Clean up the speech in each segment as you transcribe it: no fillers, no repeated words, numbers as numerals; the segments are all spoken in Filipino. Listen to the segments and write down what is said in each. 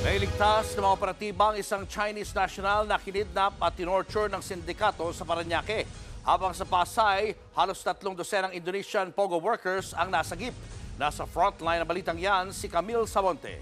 Nailigtas ng mga operatibang isang Chinese national na kinidnap at tinorture ng sindikato sa Parañaque. Habang sa Pasay, halos 3 dosenang Indonesian POGO workers ang nasagip. Nasa frontline na balitang yan si Camille Samonte.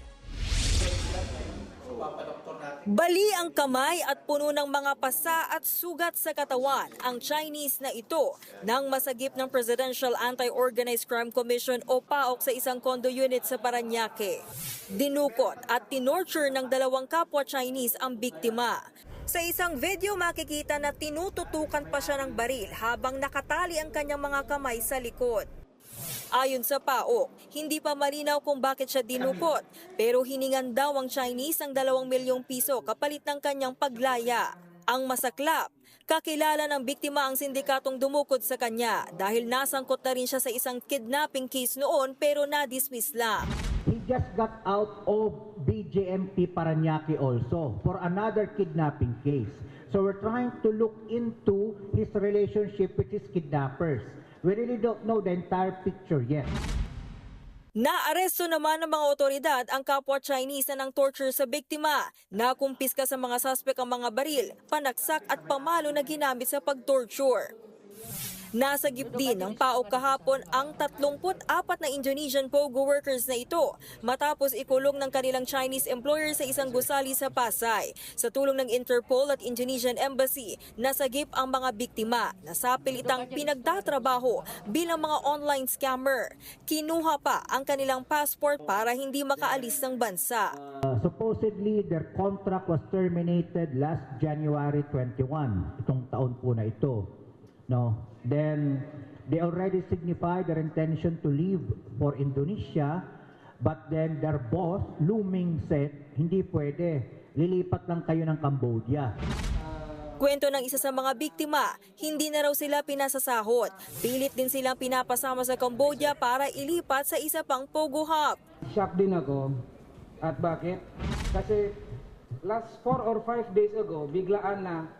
Bali ang kamay at puno ng mga pasa at sugat sa katawan ang Chinese na ito nang masagip ng Presidential Anti-Organized Crime Commission o PAOK sa isang condo unit sa Parañaque. Dinukot at tinorture ng 2 kapwa Chinese ang biktima. Sa isang video makikita na tinututukan pa siya ng baril habang nakatali ang kanyang mga kamay sa likod. Ayon sa PAOK, hindi pa malinaw kung bakit siya dinukot, pero hiningan daw ang Chinese ng 2 milyong piso kapalit ng kanyang paglaya. Ang masaklap, kakilala ng biktima ang sindikatong dumukot sa kanya dahil nasangkot na rin siya sa isang kidnapping case noon pero na-dismiss lang. He just got out of BJMP Parañaque also for another kidnapping case. So we're trying to look into his relationship with his kidnappers. We really don't know the entire picture yet. Naaresto naman ng mga otoridad ang kapwa Chinese na ng torture sa biktima. Nakumpiska sa mga suspect ang mga baril, panaksak at pamalo na ginamit sa pagtorture. Nasagip din ng PAOK kahapon ang 34 na Indonesian POGO workers na ito matapos ikulong ng kanilang Chinese employer sa isang gusali sa Pasay. Sa tulong ng Interpol at Indonesian Embassy, nasagip ang mga biktima na sa pilitang pinagtatrabaho bilang mga online scammer. Kinuha pa ang kanilang passport para hindi makaalis ng bansa. Supposedly, their contract was terminated last January 21, itong taon po na ito. No. Then they already signified their intention to leave for Indonesia, but then their boss, Lu Ming, said, hindi pwede, lilipat lang kayo ng Cambodia. Kwento ng isa sa mga biktima, hindi na raw sila pinasasahod. Pilit din silang pinapasama sa Cambodia para ilipat sa isa pang POGO hub. Shock din ako. At bakit? Kasi last 4 or 5 days ago, biglaan na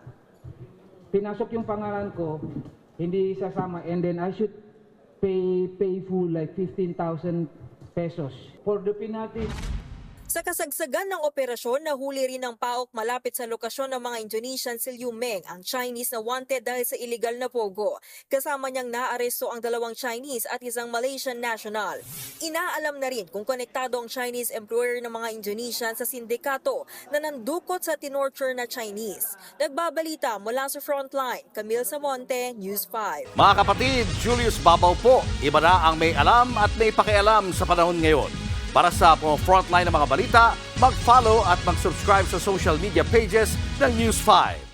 pinasok yung pangalan ko, hindi sasama, and then I should pay full like 15,000 pesos for the penalty. Sa kasagsagan ng operasyon, nahuli rin ng PAOK malapit sa lokasyon ng mga Indonesian si Liu Meng, ang Chinese na wanted dahil sa illegal na pogo. Kasama niyang naaresto ang 2 Chinese at isang Malaysian national. Inaalam na rin kung konektado ang Chinese employer ng mga Indonesian sa sindikato na nandukot sa tinorture na Chinese. Nagbabalita mula sa Frontline, Camille Samonte, News 5. Mga kapatid, Julius Babaw po. Iba na ang may alam at may pakialam sa panahon ngayon. Para sa frontline ng mga balita, mag-follow at mag-subscribe sa social media pages ng News 5.